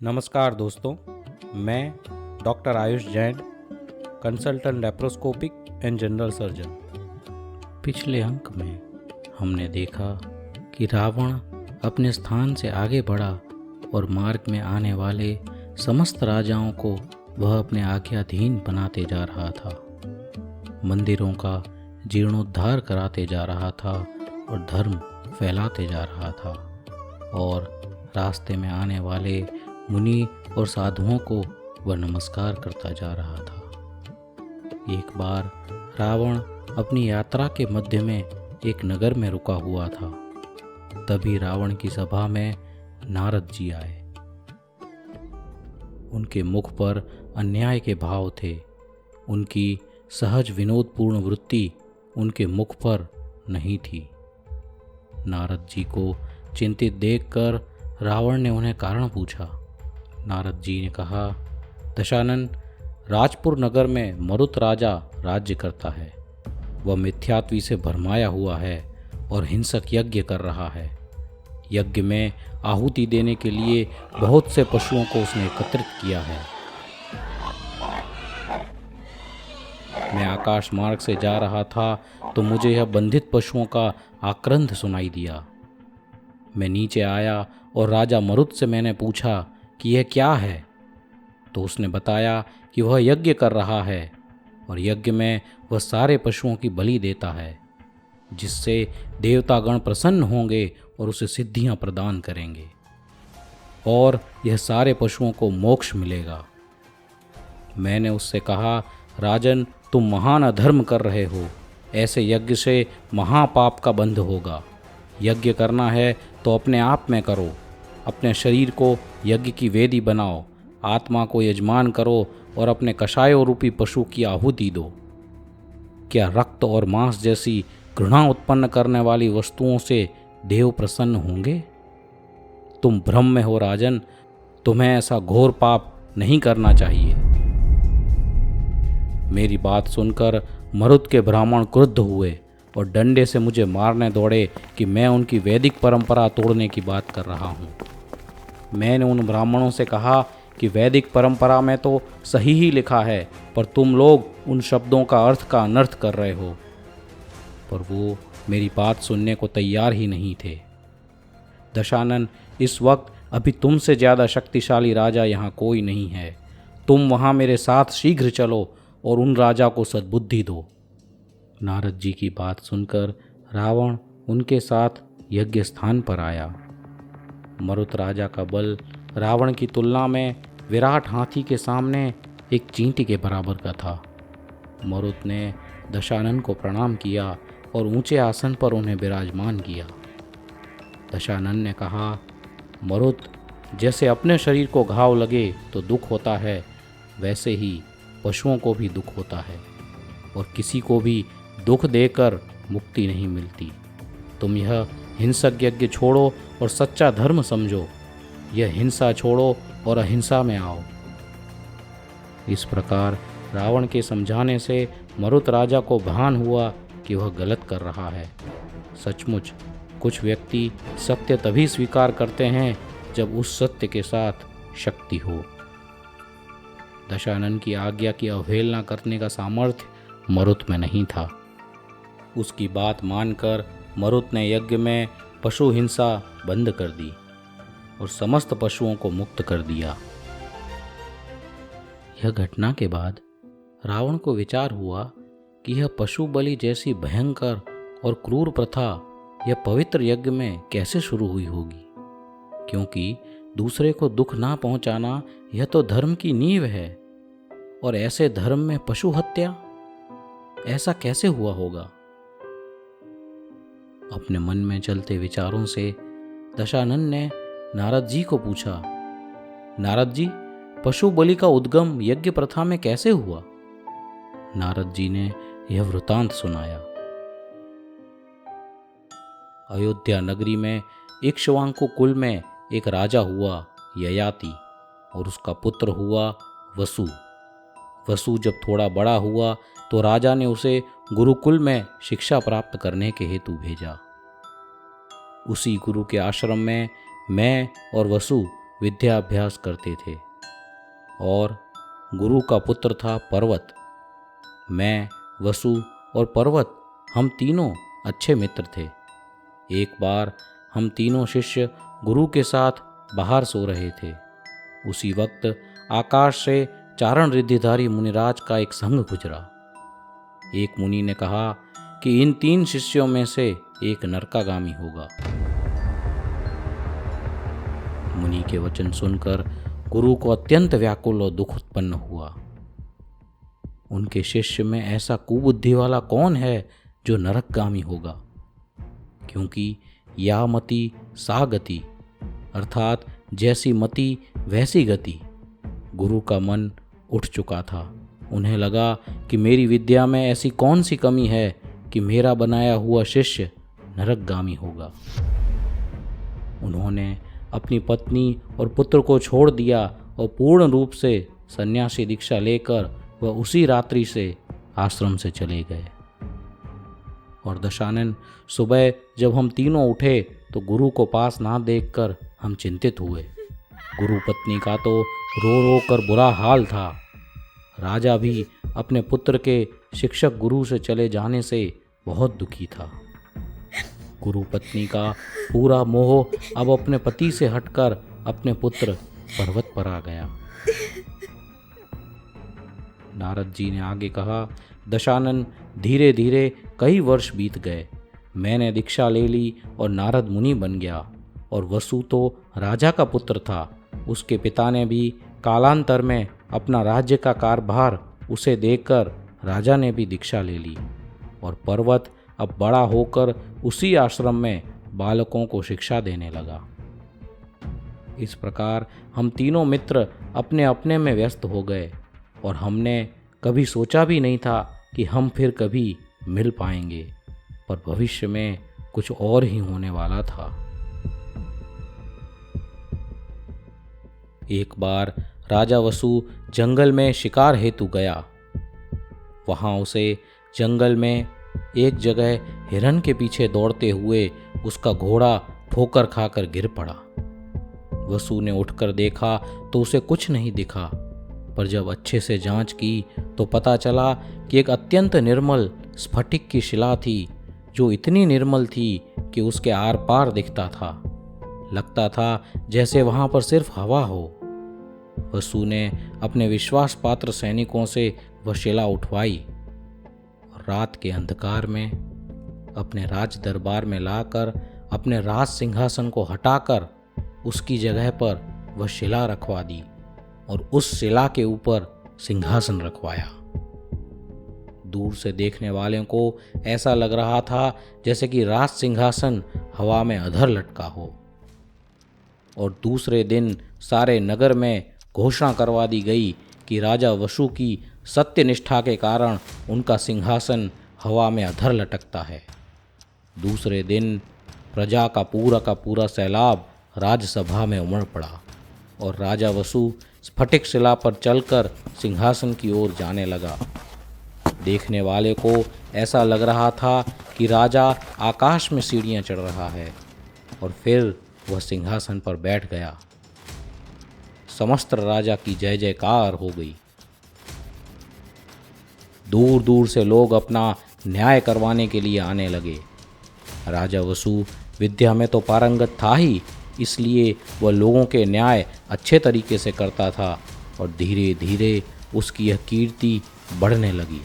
नमस्कार दोस्तों, मैं doctor Ayush Jain, consultant laparoscopic and general surgeon. पिछले अंक में हमने देखा कि रावण अपने स्थान से आगे बढ़ा और मार्ग में आने वाले समस्त राजाओं को वह अपने आज्ञाधीन बनाते जा रहा था, मंदिरों का जीर्णोद्धार कराते जा रहा था और धर्म फैलाते जा रहा था, और रास्ते में आने वाले मुनि और साधुओं को वह नमस्कार करता जा रहा था। एक बार रावण अपनी यात्रा के मध्य में एक नगर में रुका हुआ था। तभी रावण की सभा में नारद जी आए। उनके मुख पर अन्याय के भाव थे। उनकी सहज विनोदपूर्ण वृत्ति उनके मुख पर नहीं थी। नारद जी को चिंतित देखकर रावण ने उन्हें कारण पूछा। नारद जी ने कहा, दशानन, राजपुर नगर में मरुत राजा राज्य करता है। वह मिथ्यात्वी से भरमाया हुआ है और हिंसक यज्ञ कर रहा है। यज्ञ में आहुति देने के लिए बहुत से पशुओं को उसने एकत्रित किया है। मैं आकाश मार्ग से जा रहा था तो मुझे यह बंधित पशुओं का आक्रंद सुनाई दिया। मैं नीचे आया और राजा मरुत से मैंने पूछा कि यह क्या है, तो उसने बताया कि वह यज्ञ कर रहा है और यज्ञ में वह सारे पशुओं की बलि देता है, जिससे देवतागण प्रसन्न होंगे और उसे सिद्धियां प्रदान करेंगे और यह सारे पशुओं को मोक्ष मिलेगा। मैंने उससे कहा, राजन, तुम महान अधर्म कर रहे हो। ऐसे यज्ञ से महापाप का बंध होगा। यज्ञ करना है तो अपने आप में करो। अपने शरीर को यज्ञ की वेदी बनाओ, आत्मा को यजमान करो और अपने कषायों रूपी पशु की आहुति दो। क्या रक्त और मांस जैसी घृणा उत्पन्न करने वाली वस्तुओं से देव प्रसन्न होंगे? तुम भ्रम में हो राजन, तुम्हें ऐसा घोर पाप नहीं करना चाहिए। मेरी बात सुनकर मरुत के ब्राह्मण क्रुद्ध हुए और डंडे से मुझे मारने दौड़े कि मैं उनकी वैदिक परंपरा तोड़ने की बात कर रहा हूँ। मैंने उन ब्राह्मणों से कहा कि वैदिक परंपरा में तो सही ही लिखा है, पर तुम लोग उन शब्दों का अर्थ का अनर्थ कर रहे हो। पर वो मेरी बात सुनने को तैयार ही नहीं थे। दशानन, इस वक्त अभी तुमसे ज़्यादा शक्तिशाली राजा यहाँ कोई नहीं है। तुम वहाँ मेरे साथ शीघ्र चलो और उन राजा को सद्बुद्धि दो। नारद जी की बात सुनकर रावण उनके साथ यज्ञ स्थान पर आया। मरुत राजा का बल रावण की तुलना में विराट हाथी के सामने एक चींटी के बराबर का था। मरुत ने दशानन को प्रणाम किया और ऊंचे आसन पर उन्हें विराजमान किया। दशानन ने कहा, मरुत, जैसे अपने शरीर को घाव लगे तो दुख होता है, वैसे ही पशुओं को भी दुख होता है और किसी को भी दुख देकर मुक्ति नहीं मिलती। तुम यह हिंसक यज्ञ छोड़ो और सच्चा धर्म समझो। यह हिंसा छोड़ो और अहिंसा में आओ। इस प्रकार रावण के समझाने से मरुत राजा को भान हुआ कि वह गलत कर रहा है। सचमुच कुछ व्यक्ति सत्य तभी स्वीकार करते हैं जब उस सत्य के साथ शक्ति हो। दशानन की आज्ञा की अवहेलना करने का सामर्थ्य मरुत में नहीं था। उसकी बात मानकर मरुत ने यज्ञ में पशु हिंसा बंद कर दी और समस्त पशुओं को मुक्त कर दिया। यह घटना के बाद रावण को विचार हुआ कि यह पशु बलि जैसी भयंकर और क्रूर प्रथा यह पवित्र यज्ञ में कैसे शुरू हुई होगी, क्योंकि दूसरे को दुख ना पहुंचाना यह तो धर्म की नींव है, और ऐसे धर्म में पशु हत्या, ऐसा कैसे हुआ होगा? अपने मन में चलते विचारों से दशानन ने नारद जी को पूछा, नारद जी, पशु बलि का उद्गम यज्ञ प्रथा में कैसे हुआ? नारद जी ने यह वृतांत सुनाया। अयोध्या नगरी में इक्ष्वाकु कुल में एक राजा हुआ ययाति, और उसका पुत्र हुआ वसु। वसु जब थोड़ा बड़ा हुआ तो राजा ने उसे गुरुकुल में शिक्षा प्राप्त करने के हेतु भेजा। उसी गुरु के आश्रम में मैं और वसु विद्या अभ्यास करते थे। और गुरु का पुत्र था पर्वत। मैं, वसु और पर्वत हम तीनों अच्छे मित्र थे। एक बार हम तीनों शिष्य गुरु के साथ बाहर सो रहे थे। उसी वक्त आकाश से चारण रिद्धिधारी मुनिराज का एक संघ गुजरा। एक मुनि ने कहा कि इन 3 शिष्यों में से एक नरकागामी होगा। मुनि के वचन सुनकर गुरु को अत्यंत व्याकुल और दुख उत्पन्न हुआ। उनके शिष्य में ऐसा कुबुद्धि वाला कौन है जो नरकगामी होगा? क्योंकि या मति सा गति, अर्थात जैसी मति वैसी गति। गुरु का मन उठ चुका था। उन्हें लगा कि मेरी विद्या में ऐसी कौन सी कमी है कि मेरा बनाया हुआ शिष्य नरकगामी होगा। उन्होंने अपनी पत्नी और पुत्र को छोड़ दिया और पूर्ण रूप से सन्यासी दीक्षा लेकर वह उसी रात्रि से आश्रम से चले गए। और दशानन, सुबह जब हम तीनों उठे तो गुरु को पास ना देखकर हम चिंतित हुए। गुरु पत्नी का तो रो रो कर बुरा हाल था। राजा भी अपने पुत्र के शिक्षक गुरु से चले जाने से बहुत दुखी था। गुरु पत्नी का पूरा मोह अब अपने पति से हटकर अपने पुत्र पर्वत पर आ गया। नारद जी ने आगे कहा, दशानन, धीरे धीरे कई वर्ष बीत गए। मैंने दीक्षा ले ली और नारद मुनि बन गया। और वसु तो राजा का पुत्र था। उसके पिता ने भी कालांतर में अपना राज्य का कारभार उसे देकर राजा ने भी दीक्षा ले ली। और पर्वत अब बड़ा होकर उसी आश्रम में बालकों को शिक्षा देने लगा। इस प्रकार हम तीनों मित्र अपने अपने में व्यस्त हो गए और हमने कभी सोचा भी नहीं था कि हम फिर कभी मिल पाएंगे, पर भविष्य में कुछ और ही होने वाला था। एक बार राजा वसु जंगल में शिकार हेतु गया। वहां उसे जंगल में एक जगह हिरन के पीछे दौड़ते हुए उसका घोड़ा ठोकर खाकर गिर पड़ा। वसु ने उठकर देखा तो उसे कुछ नहीं दिखा, पर जब अच्छे से जांच की तो पता चला कि एक अत्यंत निर्मल स्फटिक की शिला थी, जो इतनी निर्मल थी कि उसके आर पार दिखता था। लगता था जैसे वहां पर सिर्फ हवा हो। वसु ने अपने विश्वास पात्र सैनिकों से वह शिला उठवाई और रात के अंधकार में अपने राज दरबार में लाकर अपने राज सिंहासन को हटाकर उसकी जगह पर वह शिला रखवा दी और उस शिला के ऊपर सिंहासन रखवाया। दूर से देखने वालों को ऐसा लग रहा था जैसे कि राज सिंहासन हवा में अधर लटका हो। और दूसरे दिन सारे नगर में घोषणा करवा दी गई कि राजा वसु की सत्यनिष्ठा के कारण उनका सिंहासन हवा में अधर लटकता है। दूसरे दिन प्रजा का पूरा सैलाब राजसभा में उमड़ पड़ा और राजा वसु स्फटिक शिला पर चलकर सिंहासन की ओर जाने लगा। देखने वाले को ऐसा लग रहा था कि राजा आकाश में सीढ़ियां चढ़ रहा है और फिर वह सिंहासन पर बैठ गया। समस्त राजा की जय जयकार हो गई। दूर दूर से लोग अपना न्याय करवाने के लिए आने लगे। राजा वसु विद्या में तो पारंगत था ही, इसलिए वह लोगों के न्याय अच्छे तरीके से करता था और धीरे धीरे उसकी यह कीर्ति बढ़ने लगी।